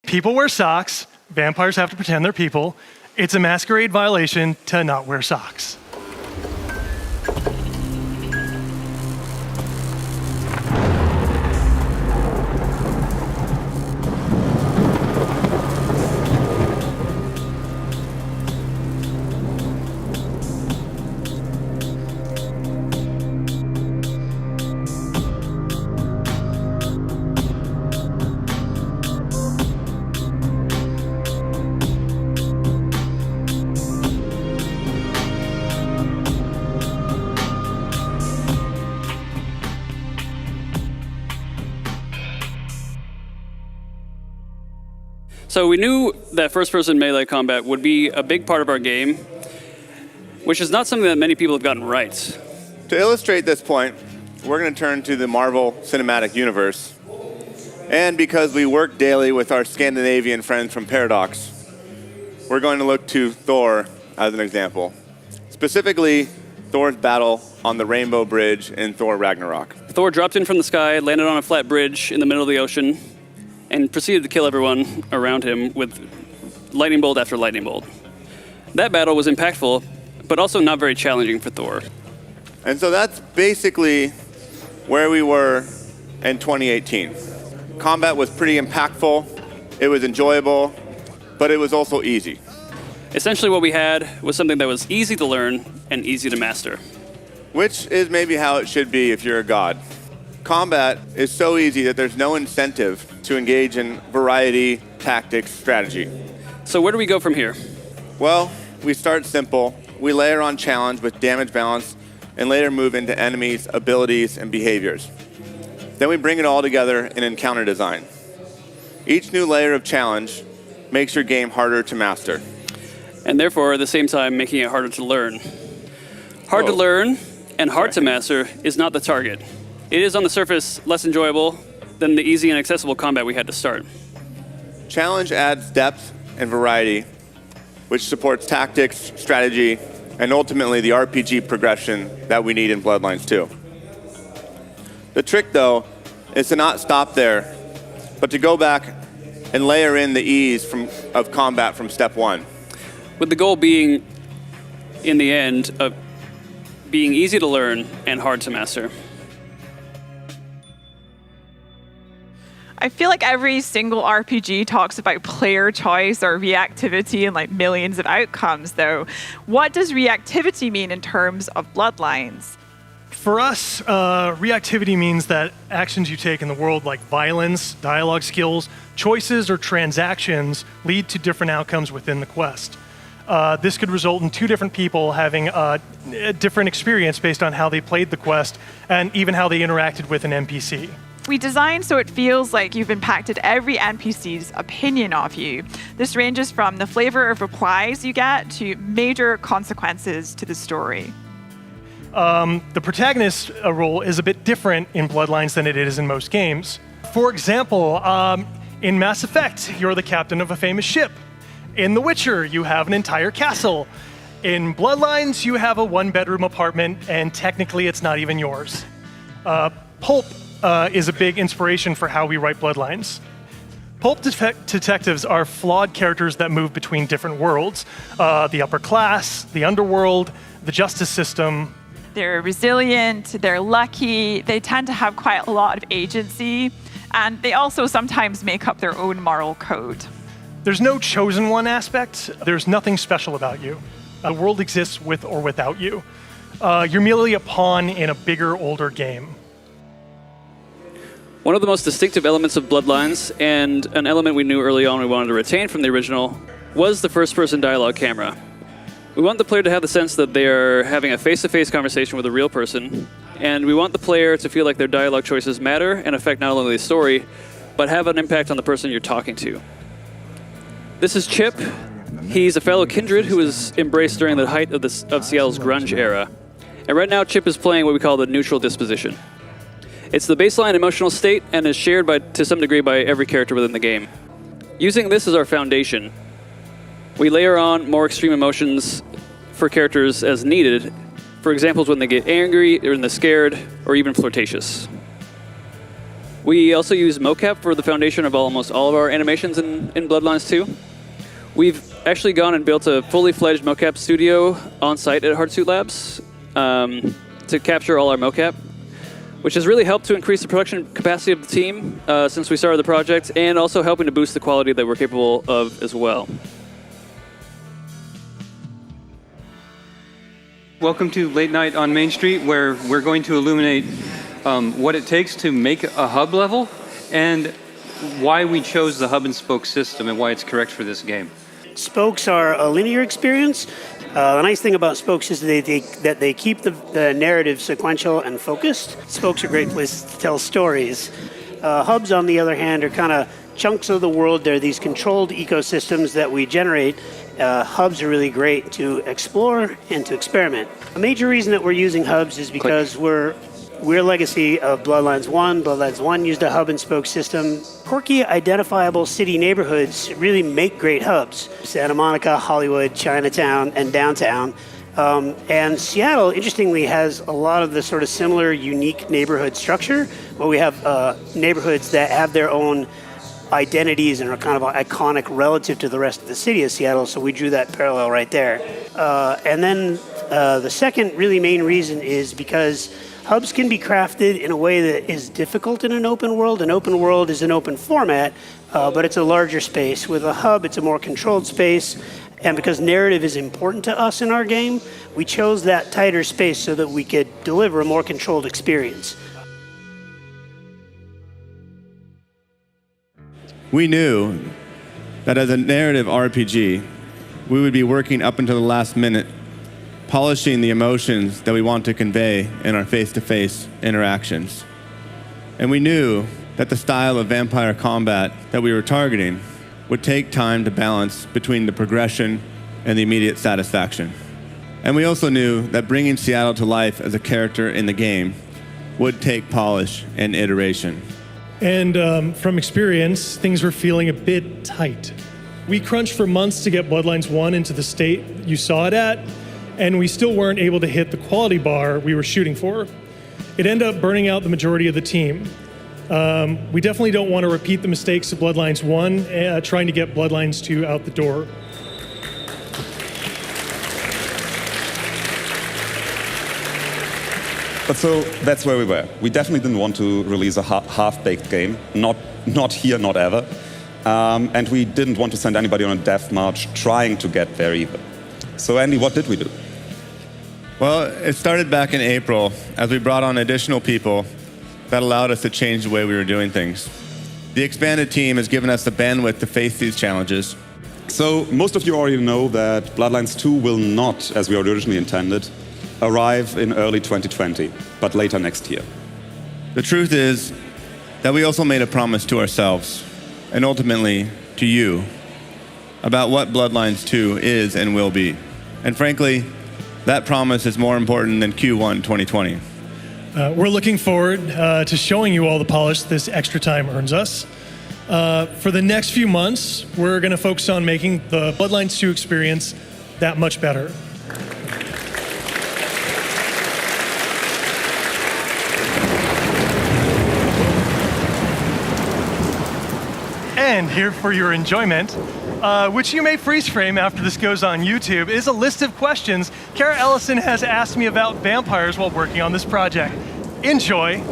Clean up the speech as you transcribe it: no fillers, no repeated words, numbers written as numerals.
People wear socks. Vampires have to pretend they're people. It's a masquerade violation to not wear socks. So we knew that first-person melee combat would be a big part of our game, which is not something that many people have gotten right. To illustrate this point, we're going to turn to the Marvel Cinematic Universe. And because we work daily with our Scandinavian friends from Paradox, we're going to look to Thor as an example. Specifically, Thor's battle on the Rainbow Bridge in Thor Ragnarok. Thor dropped in from the sky, landed on a flat bridge in the middle of the ocean, and proceeded to kill everyone around him with lightning bolt after lightning bolt. That battle was impactful, but also not very challenging for Thor. And so that's basically where we were in 2018. Combat was pretty impactful, it was enjoyable, but it was also easy. Essentially what we had was something that was easy to learn and easy to master. Which is maybe how it should be if you're a god. Combat is so easy that there's no incentive to engage in variety, tactics, strategy. So where do we go from here? Well, we start simple. We layer on challenge with damage balance and later move into enemies, abilities, and behaviors. Then we bring it all together in encounter design. Each new layer of challenge makes your game harder to master. And therefore, at the same time, making it harder to learn. Hard to learn and hard to master is not the target. It is on the surface less enjoyable than the easy and accessible combat we had to start. Challenge adds depth and variety, which supports tactics, strategy, and ultimately the RPG progression that we need in Bloodlines 2. The trick, though, is to not stop there, but to go back and layer in the ease of combat from step one. With the goal being, in the end, of being easy to learn and hard to master. I feel like every single RPG talks about player choice or reactivity and like millions of outcomes, though. What does reactivity mean in terms of Bloodlines? For us, reactivity means that actions you take in the world, like violence, dialogue skills, choices, or transactions, lead to different outcomes within the quest. This could result in two different people having a different experience based on how they played the quest and even how they interacted with an NPC. We designed so it feels like you've impacted every NPC's opinion of you. This ranges from the flavor of replies you get to major consequences to the story. The protagonist's role is a bit different in Bloodlines than it is in most games. For example, in Mass Effect, you're the captain of a famous ship. In The Witcher, you have an entire castle. In Bloodlines, you have a one-bedroom apartment, and technically it's not even yours. Pulp is a big inspiration for how we write Bloodlines. Pulp detectives are flawed characters that move between different worlds. The upper class, the underworld, the justice system. They're resilient, they're lucky, they tend to have quite a lot of agency, and they also sometimes make up their own moral code. There's no chosen one aspect. There's nothing special about you. The world exists with or without you. You're merely a pawn in a bigger, older game. One of the most distinctive elements of Bloodlines, and an element we knew early on we wanted to retain from the original, was the first-person dialogue camera. We want the player to have the sense that they are having a face-to-face conversation with a real person, and we want the player to feel like their dialogue choices matter and affect not only the story, but have an impact on the person you're talking to. This is Chip. He's a fellow kindred who was embraced during the height of Seattle's grunge era. And right now, Chip is playing what we call the neutral disposition. It's the baseline emotional state and is shared to some degree by every character within the game. Using this as our foundation, we layer on more extreme emotions for characters as needed, for examples when they get angry, or when they're scared, or even flirtatious. We also use mocap for the foundation of almost all of our animations in Bloodlines 2. We've actually gone and built a fully fledged mocap studio on site at Hardsuit Labs to capture all our mocap, which has really helped to increase the production capacity of the team since we started the project, and also helping to boost the quality that we're capable of as well. Welcome to Late Night on Main Street, where we're going to illuminate what it takes to make a hub level and why we chose the hub and spoke system and why it's correct for this game. Spokes are a linear experience. The nice thing about spokes is that they keep the narrative sequential and focused. Spokes are a great place to tell stories. Hubs, on the other hand, are kind of chunks of the world. They're these controlled ecosystems that we generate. Hubs are really great to explore and to experiment. A major reason that we're using hubs is because we're a legacy of Bloodlines 1. Bloodlines 1 used a hub and spoke system. Quirky, identifiable city neighborhoods really make great hubs. Santa Monica, Hollywood, Chinatown, and downtown. And Seattle, interestingly, has a lot of the sort of similar, unique neighborhood structure, where we have neighborhoods that have their own identities and are kind of iconic relative to the rest of the city of Seattle, so we drew that parallel right there. And then the second really main reason is because hubs can be crafted in a way that is difficult in an open world. An open world is an open format, but it's a larger space. With a hub, it's a more controlled space, and because narrative is important to us in our game, we chose that tighter space so that we could deliver a more controlled experience. We knew that as a narrative RPG, we would be working up until the last minute, polishing the emotions that we want to convey in our face-to-face interactions. And we knew that the style of vampire combat that we were targeting would take time to balance between the progression and the immediate satisfaction. And we also knew that bringing Seattle to life as a character in the game would take polish and iteration. And from experience, things were feeling a bit tight. We crunched for months to get Bloodlines 1 into the state you saw it at, and we still weren't able to hit the quality bar we were shooting for. It ended up burning out the majority of the team. We definitely don't want to repeat the mistakes of Bloodlines 1, trying to get Bloodlines 2 out the door. But so that's where we were. We definitely didn't want to release a half-baked game, not here, not ever. And we didn't want to send anybody on a death march trying to get there either. So Andy, what did we do? Well, it started back in April as we brought on additional people that allowed us to change the way we were doing things. The expanded team has given us the bandwidth to face these challenges. So most of you already know that Bloodlines 2 will not, as we originally intended, arrive in early 2020, but later next year. The truth is that we also made a promise to ourselves, and ultimately to you, about what Bloodlines 2 is and will be. And frankly, that promise is more important than Q1 2020. We're looking forward to showing you all the polish this extra time earns us. For the next few months, we're going to focus on making the Bloodlines 2 experience that much better. And here for your enjoyment, which you may freeze frame after this goes on YouTube, is a list of questions Kara Ellison has asked me about vampires while working on this project. Enjoy.